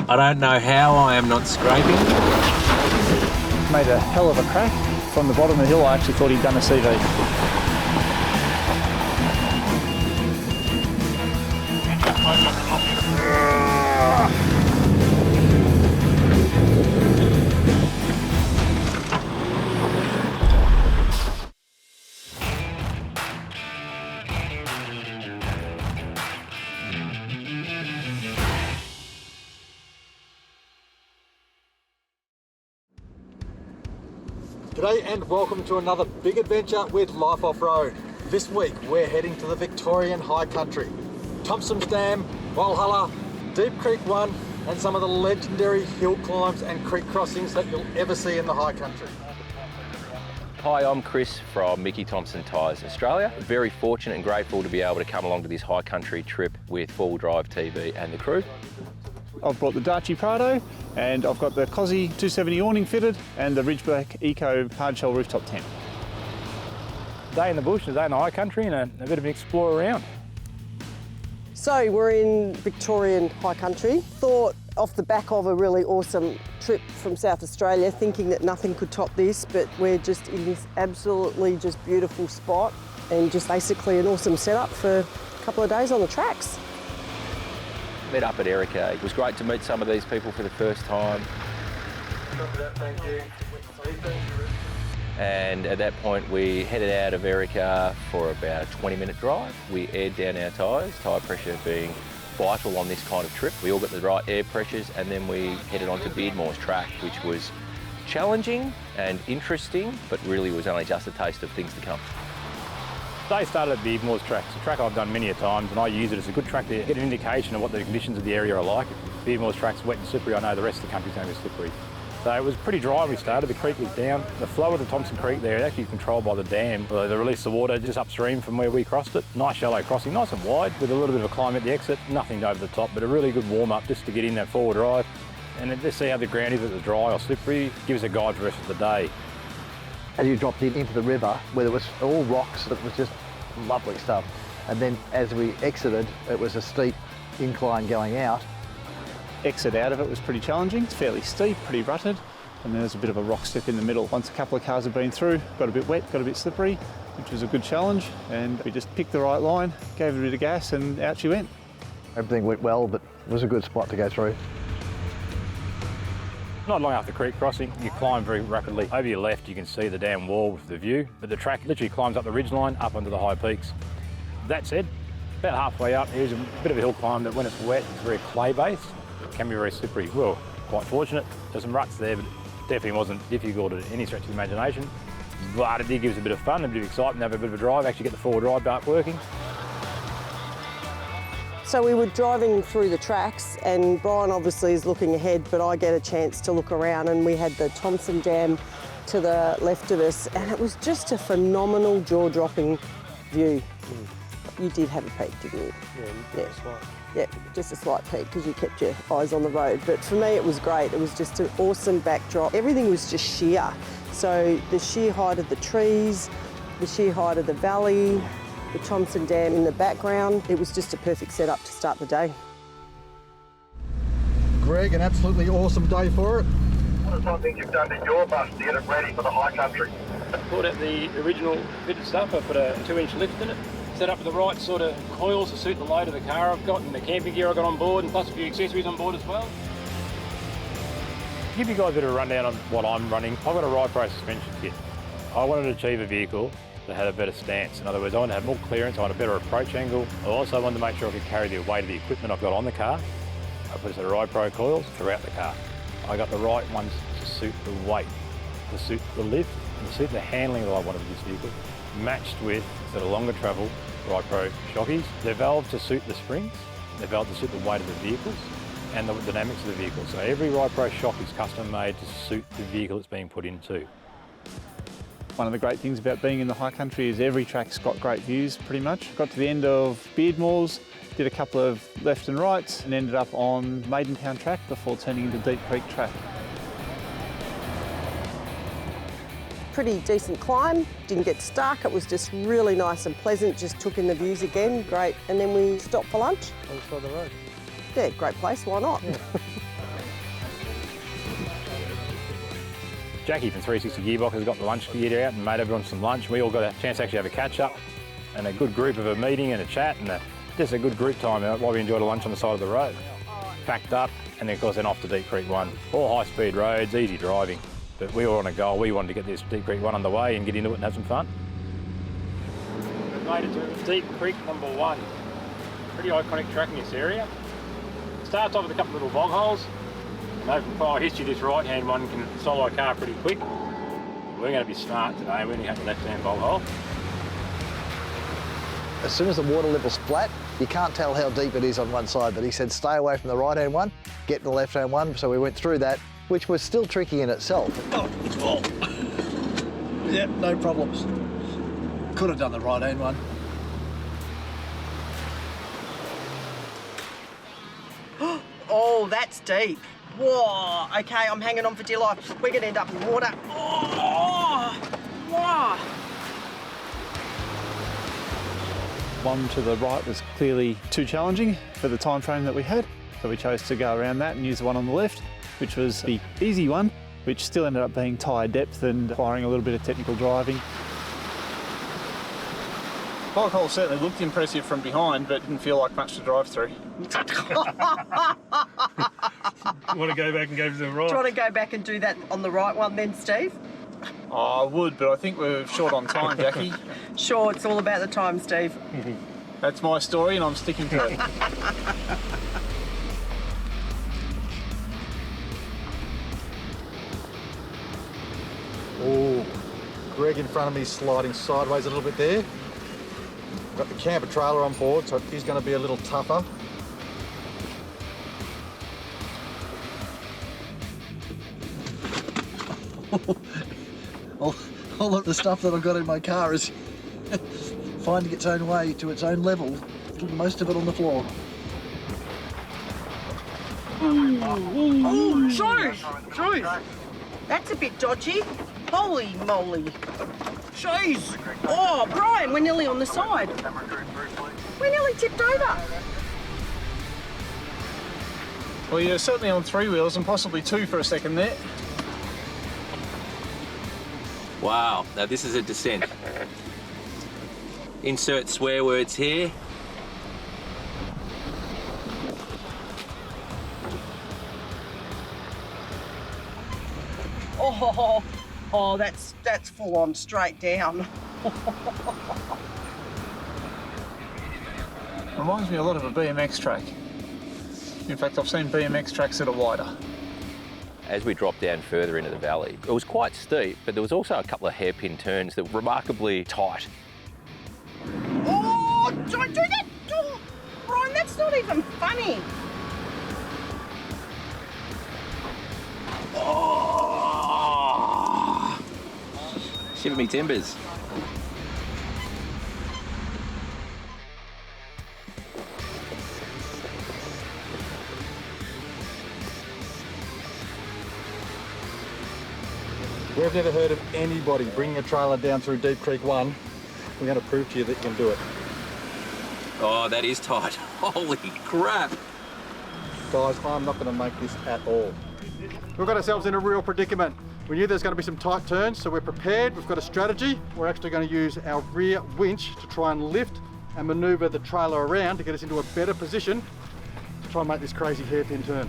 I don't know how I am not scraping. Made a hell of a crack. From the bottom of the hill, I actually thought he'd done a CV. G'day and welcome to another big adventure with Life Off-Road. This week we're heading to the Victorian High Country. Thompsons Dam, Walhalla, Deep Creek 1 and some of the legendary hill climbs and creek crossings that you'll ever see in the High Country. Hi, I'm Chris from Mickey Thompson Tyres Australia. Very fortunate and grateful to be able to come along to this High Country trip with four-wheel drive TV and the crew. I've brought the Daci Prado and I've got the Cosy 270 awning fitted and the Ridgeback Eco hardshell rooftop tent. Day in the bush, a day in the high country and a bit of an explore around. So we're in Victorian High Country. Thought off the back of a really awesome trip from South Australia, thinking that nothing could top this, but we're just in this absolutely just beautiful spot and just basically an awesome setup for a couple of days on the tracks. Met up at Erica. It was great to meet some of these people for the first time. And at that point we headed out of Erica for about a 20-minute drive. We aired down our tyres, tyre pressure being vital on this kind of trip. We all got the right air pressures and then we headed on to Beardmore's track, which was challenging and interesting, but really was only just a taste of things to come. Day started at Beardmore's track. It's a track I've done many a times and I use it as a good track to get an indication of what the conditions of the area are like. If Beardmore's track's wet and slippery, I know the rest of the country's going to be slippery. So it was pretty dry when we started. The creek was down. The flow of the Thompson Creek there is actually controlled by the dam. They release the water just upstream from where we crossed it. Nice shallow crossing, nice and wide with a little bit of a climb at the exit. Nothing over the top, but a really good warm-up just to get in that forward drive. And then just see how the ground is, if it's dry or slippery, give us a guide for the rest of the day. As you dropped into the river, where there was all rocks, it was just lovely stuff. And then as we exited, it was a steep incline going out. Exit out of it was pretty challenging. It's fairly steep, pretty rutted, and there's a bit of a rock step in the middle. Once a couple of cars had been through, got a bit wet, got a bit slippery, which was a good challenge, and we just picked the right line, gave it a bit of gas, and out she went. Everything went well, but it was a good spot to go through. Not long after creek crossing, you climb very rapidly. Over your left, you can see the dam wall with the view, but the track literally climbs up the ridgeline, up onto the high peaks. That said, about halfway up, here's a bit of a hill climb that when it's wet, it's very clay-based. It can be very slippery. Well, quite fortunate. There's some ruts there, but it definitely wasn't difficult at any stretch of the imagination. But it did give us a bit of fun, a bit of excitement, have a bit of a drive, actually get the forward drive back working. So we were driving through the tracks and Brian obviously is looking ahead, but I get a chance to look around and we had the Thompson Dam to the left of us and it was just a phenomenal jaw-dropping view. You did have a peek, didn't you? Yeah, yeah, just a slight peek because you kept your eyes on the road. But for me it was great. It was just an awesome backdrop. Everything was just sheer. So the sheer height of the trees, the sheer height of the valley, the Thompson Dam in the background. It was just a perfect setup to start the day. Greg, an absolutely awesome day for it. What are some things you've done to your bus to get it ready for the high country? I pulled out the original fitted stuff. I put a 2-inch lift in it, set up with the right sort of coils to suit the load of the car I've got and the camping gear I've got on board and plus a few accessories on board as well. To give you guys a bit of a rundown on what I'm running, I've got a Ride Pro suspension kit. I wanted to achieve a vehicle that had a better stance. In other words, I wanted to have more clearance, I wanted a better approach angle. I also wanted to make sure I could carry the weight of the equipment I've got on the car. I put a set of Ride Pro coils throughout the car. I got the right ones to suit the weight, to suit the lift, and to suit the handling that I wanted of this vehicle. Matched with a set of longer travel Ride Pro shockeys. They're valved to suit the springs, they're valved to suit the weight of the vehicles and the dynamics of the vehicle. So every Ride Pro shock is custom made to suit the vehicle it's being put into. One of the great things about being in the high country is every track's got great views pretty much. Got to the end of Beardmore's, did a couple of left and rights and ended up on Maidentown track before turning into Deep Creek track. Pretty decent climb, didn't get stuck, it was just really nice and pleasant, just took in the views again, great. And then we stopped for lunch. On the side of the road. Yeah, great place, why not? Yeah. Jackie from 360 Gearbox has got the lunch gear out and made everyone some lunch. We all got a chance to actually have a catch-up and a good group of a meeting and a chat and just a good group time while we enjoyed a lunch on the side of the road. Packed up, and then of course then off to Deep Creek 1. All high-speed roads, easy driving. But we were on a goal. We wanted to get this Deep Creek 1 underway and get into it and have some fun. We've made it to Deep Creek number 1. Pretty iconic track in this area. Starts off with a couple of little bog holes. And over from prior history, this right-hand one can solo a car pretty quick. We're going to be smart today. We only have the left-hand bog hole. As soon as the water level's flat, you can't tell how deep it is on one side, but he said stay away from the right-hand one, get the left-hand one, so we went through that, which was still tricky in itself. Oh, it's full. Yep, no problems. Could have done the right-hand one. Oh, that's deep. Whoa, okay, I'm hanging on for dear life. We're going to end up in water. Oh, wow. One to the right was clearly too challenging for the time frame that we had, so we chose to go around that and use the one on the left, which was the easy one, which still ended up being tyre depth and requiring a little bit of technical driving. Bog hole certainly looked impressive from behind, but didn't feel like much to drive through. You want to go back and go to the right? Do you want to go back and do that on the right one then, Steve? Oh, I would, but I think we're short on time, Jackie. Sure, it's all about the time, Steve. That's my story and I'm sticking to it. Oh, Greg in front of me sliding sideways a little bit there. Got the camper trailer on board, so he's going to be a little tougher. All of the stuff that I've got in my car is finding its own way to its own level, most of it on the floor. Oh, jeez. That's a bit dodgy. Holy moly. Jeez. Oh, Brian, we're nearly on the side. We're nearly tipped over. Well, you're certainly on 3 wheels and possibly 2 for a second there. Wow, now this is a descent. Insert swear words here. Oh, that's full on straight down. Reminds me a lot of a BMX track. In fact, I've seen BMX tracks that are wider. As we dropped down further into the valley, it was quite steep, but there was also a couple of hairpin turns that were remarkably tight. Oh, don't do that! Oh, Brian, that's not even funny. Oh, shiver me timbers. We've never heard of anybody bringing a trailer down through Deep Creek 1. We're going to prove to you that you can do it. Oh, that is tight. Holy crap. Guys, I'm not going to make this at all. We've got ourselves in a real predicament. We knew there's going to be some tight turns, so we're prepared. We've got a strategy. We're actually going to use our rear winch to try and lift and manoeuvre the trailer around to get us into a better position to try and make this crazy hairpin turn.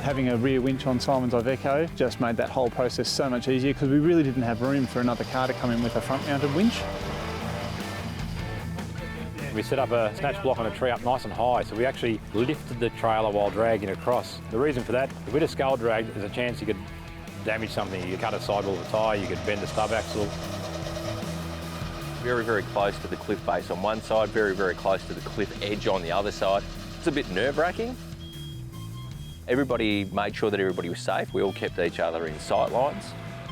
Having a rear winch on Simon's Iveco just made that whole process so much easier because we really didn't have room for another car to come in with a front-mounted winch. We set up a snatch block on a tree up nice and high, so we actually lifted the trailer while dragging across. The reason for that, if we'd have skull dragged, there's a chance you could damage something. You could cut a sidewall of a tyre, you could bend a stub axle. Very, very close to the cliff base on one side, very, very close to the cliff edge on the other side. It's a bit nerve-wracking. Everybody made sure that everybody was safe. We all kept each other in sight lines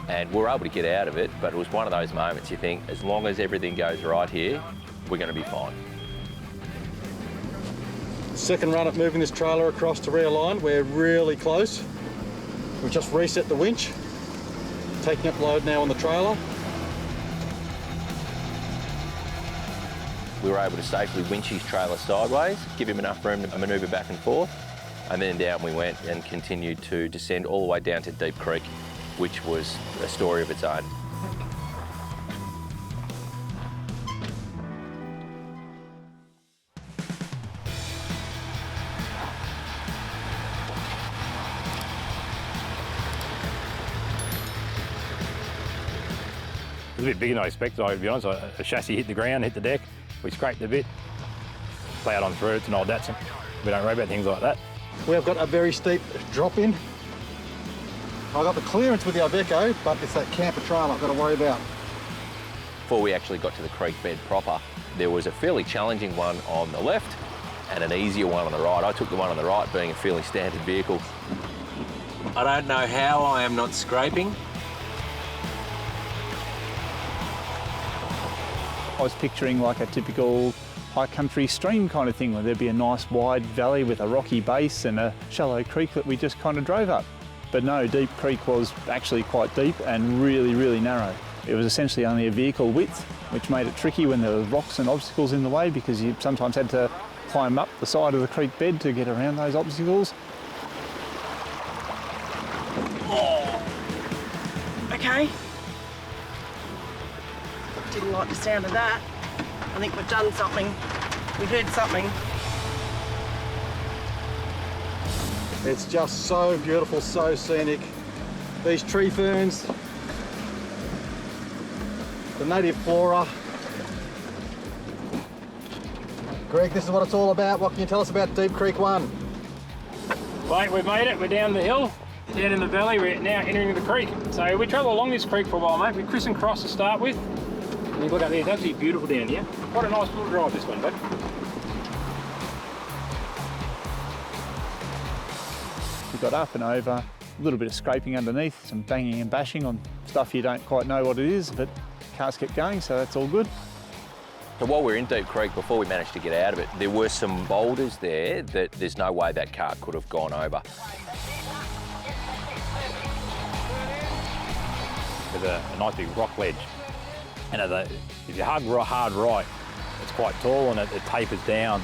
and we were able to get out of it, but it was one of those moments you think, as long as everything goes right here, we're going to be fine. Second run at moving this trailer across to rear line. We're really close. We've just reset the winch, taking up load now on the trailer. We were able to safely winch his trailer sideways, give him enough room to manoeuvre back and forth, And then down we went and continued to descend all the way down to Deep Creek, which was a story of its own. It was a bit bigger than I expected, to be honest. A chassis hit the ground, hit the deck, we scraped a bit, plowed on through. It's an old Datsun. We don't worry about things like that. We have got a very steep drop in. I got the clearance with the Iveco, but it's that camper trail I've got to worry about. Before we actually got to the creek bed proper, there was a fairly challenging one on the left and an easier one on the right. I took the one on the right, being a fairly standard vehicle. I don't know how I am not scraping. I was picturing like a typical high country stream kind of thing, where there'd be a nice wide valley with a rocky base and a shallow creek that we just kind of drove up. But no, Deep Creek was actually quite deep and really, really narrow. It was essentially only a vehicle width, which made it tricky when there were rocks and obstacles in the way, because you sometimes had to climb up the side of the creek bed to get around those obstacles. Okay. Didn't like the sound of that. I think we've done something. We heard something. It's just so beautiful, so scenic. These tree ferns, the native flora. Greg, this is what it's all about. What can you tell us about Deep Creek 1? Right, we've made it. We're down the hill, down in the valley. We're now entering the creek. So we travelled along this creek for a while, mate. We criss and cross to start with. And you look up there, it's absolutely beautiful down here. Quite a nice little drive, this one, bud. We got up and over, a little bit of scraping underneath, some banging and bashing on stuff you don't quite know what it is, but cars kept going, so that's all good. So while we were in Deep Creek, before we managed to get out of it, there were some boulders there that there's no way that car could have gone over. There's a nice big rock ledge. And if you hug hard right, it's quite tall and it tapers down.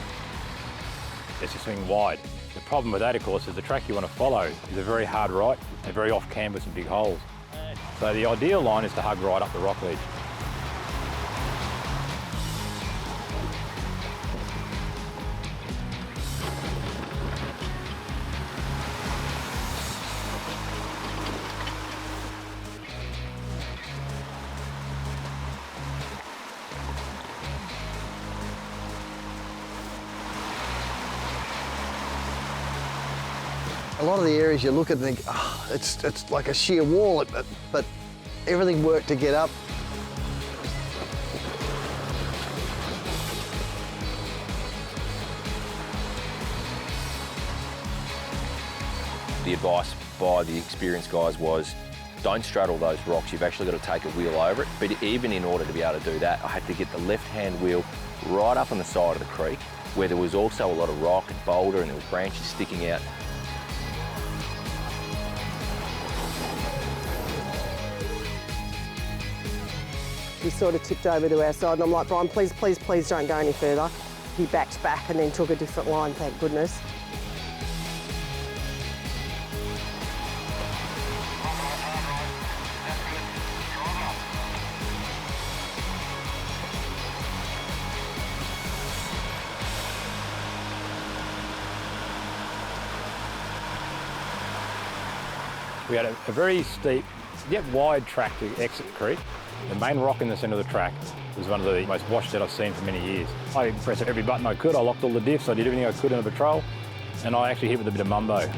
It's just swing wide. The problem with that, of course, is the track you want to follow is a very hard right and very off canvas and big holes. So the ideal line is to hug right up the rock ledge. A lot of the areas you look at and think, oh, it's like a sheer wall, but everything worked to get up. The advice by the experienced guys was, don't straddle those rocks, you've actually got to take a wheel over it. But even in order to be able to do that, I had to get the left-hand wheel right up on the side of the creek, where there was also a lot of rock and boulder and there was branches sticking out. He sort of tipped over to our side and I'm like, Brian, please, please, please don't go any further. He backed back and then took a different line, thank goodness. We had a very steep, yet wide track to exit the creek. The main rock in the centre of the track was one of the most washed out I've seen for many years. I pressed every button I could, I locked all the diffs, I did everything I could in the patrol, and I actually hit with a bit of mumbo.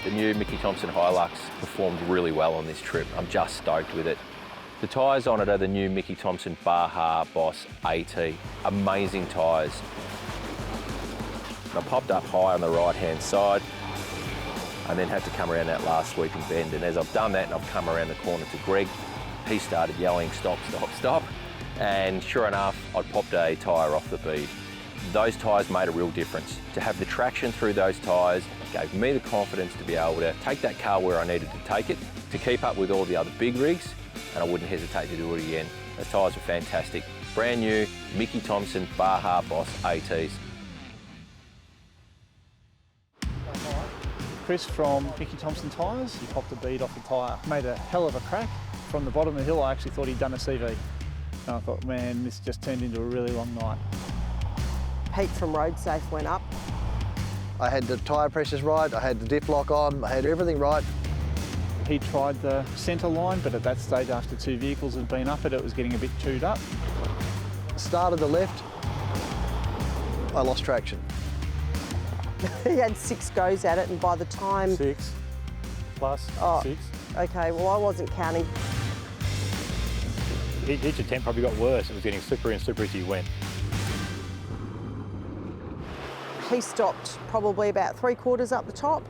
The new Mickey Thompson Hilux performed really well on this trip. I'm just stoked with it. The tyres on it are the new Mickey Thompson Baja Boss AT. Amazing tyres. I popped up high on the right-hand side and then had to come around that last sweeping bend. And as I've done that and I've come around the corner to Greg, he started yelling, stop, stop, stop. And sure enough, I'd popped a tyre off the bead. Those tyres made a real difference. To have the traction through those tyres gave me the confidence to be able to take that car where I needed to take it, to keep up with all the other big rigs, and I wouldn't hesitate to do it again. Those tyres were fantastic. Brand new Mickey Thompson Baja Boss ATs. Chris from Mickey Thompson Tyres. He popped a bead off the tyre, made a hell of a crack. From the bottom of the hill, I actually thought he'd done a CV. And I thought, man, this just turned into a really long night. Pete from Road Safe went up. I had the tyre pressures right, I had the diff lock on, I had everything right. He tried the centre line, but at that stage, after 2 vehicles had been up it was getting a bit chewed up. Started the left, I lost traction. He had 6 goes at it, and by the time... 6 plus 6. Okay, well, I wasn't counting. Each attempt probably got worse. It was getting slippery and slippery as he went. He stopped probably about 3/4 up the top.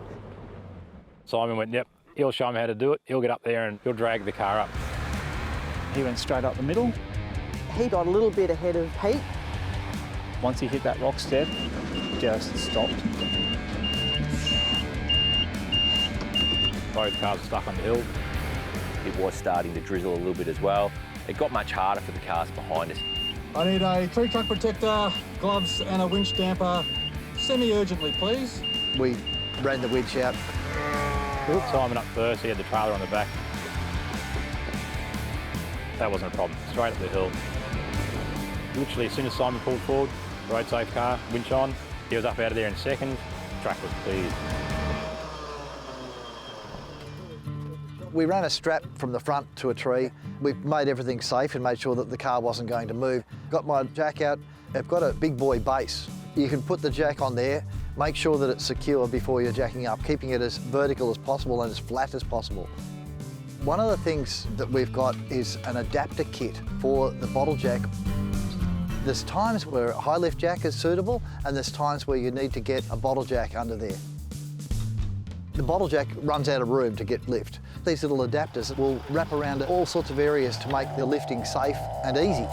Simon went, yep, he'll show him how to do it. He'll get up there and he'll drag the car up. He went straight up the middle. He got a little bit ahead of Pete. Once he hit that rock step, just stopped. Both cars were stuck on the hill. It was starting to drizzle a little bit as well. It got much harder for the cars behind us. I need a 3-truck protector, gloves and a winch damper, semi-urgently, please. We ran the winch out. We hooked Simon up first, he had the trailer on the back. That wasn't a problem, straight up the hill. Literally, as soon as Simon pulled forward, road safe car, winch on, he was up out of there in seconds, track was cleared. We ran a strap from the front to a tree. We made everything safe and made sure that the car wasn't going to move. Got my jack out. I've got a big boy base. You can put the jack on there, make sure that it's secure before you're jacking up, keeping it as vertical as possible and as flat as possible. One of the things that we've got is an adapter kit for the bottle jack. There's times where a high lift jack is suitable and there's times where you need to get a bottle jack under there. The bottle jack runs out of room to get lift. These little adapters will wrap around all sorts of areas to make the lifting safe and easy.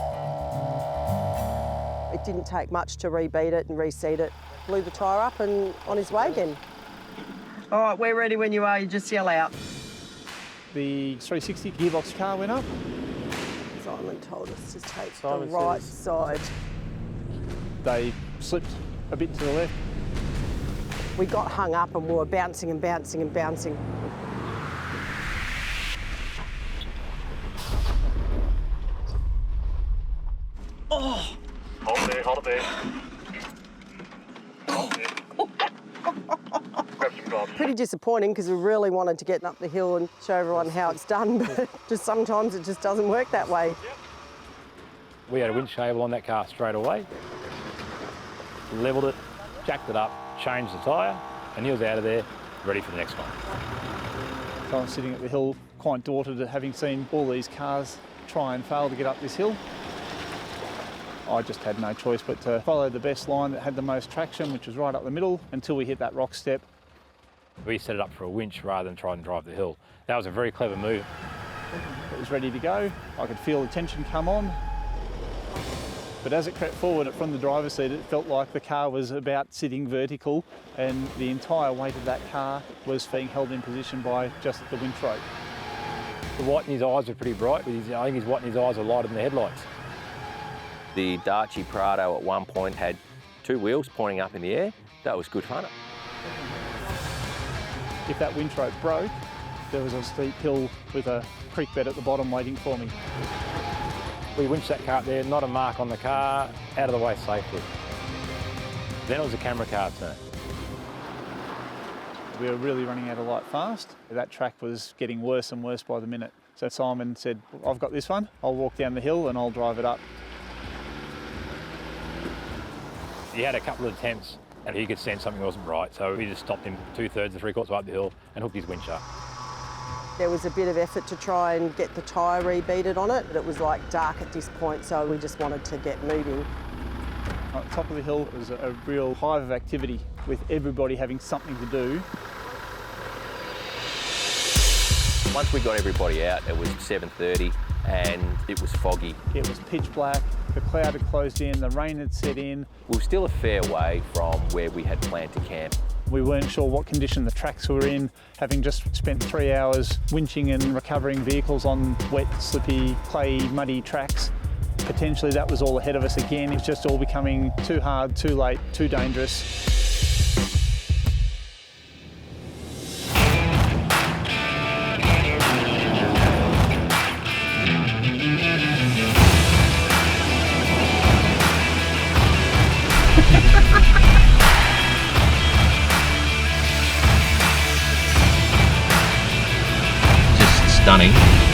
It didn't take much to rebeat it and reseat it. Blew the tyre up and on his way again. All right, we're ready when you are, you just yell out. The 360 gearbox car went up. Simon told us to take Simon the right says- side. They slipped a bit to the left. We got hung up and we were bouncing and bouncing and bouncing. Hold it there. Hold it. Grab some gloves. Pretty disappointing because we really wanted to get up the hill and show everyone how it's done, but just sometimes it just doesn't work that way. We had a winch cable on that car straight away, levelled it, jacked it up, changed the tyre, and he was out of there, ready for the next one. So I'm sitting at the hill, quite daunted at having seen all these cars try and fail to get up this hill. I just had no choice but to follow the best line that had the most traction, which was right up the middle, until we hit that rock step. We set it up for a winch rather than try and drive the hill. That was a very clever move. It was ready to go. I could feel the tension come on. But as it crept forward from the driver's seat, it felt like the car was about sitting vertical and the entire weight of that car was being held in position by just the winch rope. The white in his eyes were pretty bright, but I think his white in his eyes were lighter than the headlights. The Daci Prado at one point had 2 wheels pointing up in the air. That was good fun. If that winch rope broke, there was a steep hill with a creek bed at the bottom waiting for me. We winched that car up there, not a mark on the car, out of the way safely. Then it was a camera car turn. We were really running out of light fast. That track was getting worse and worse by the minute. So Simon said, I've got this one. I'll walk down the hill and I'll drive it up. He had a couple of attempts and he could sense something wasn't right, so we just stopped him 2/3 to 3/4 up the hill and hooked his winch up. There was a bit of effort to try and get the tyre rebeated on it, but it was like dark at this point, so we just wanted to get moving. On top of the hill, it was a real hive of activity with everybody having something to do. Once we got everybody out, it was 7:30 and it was foggy. It was pitch black, the cloud had closed in, the rain had set in. We were still a fair way from where we had planned to camp. We weren't sure what condition the tracks were in, having just spent 3 hours winching and recovering vehicles on wet, slippy, clay, muddy tracks. Potentially that was all ahead of us again. It's just all becoming too hard, too late, too dangerous. stunning.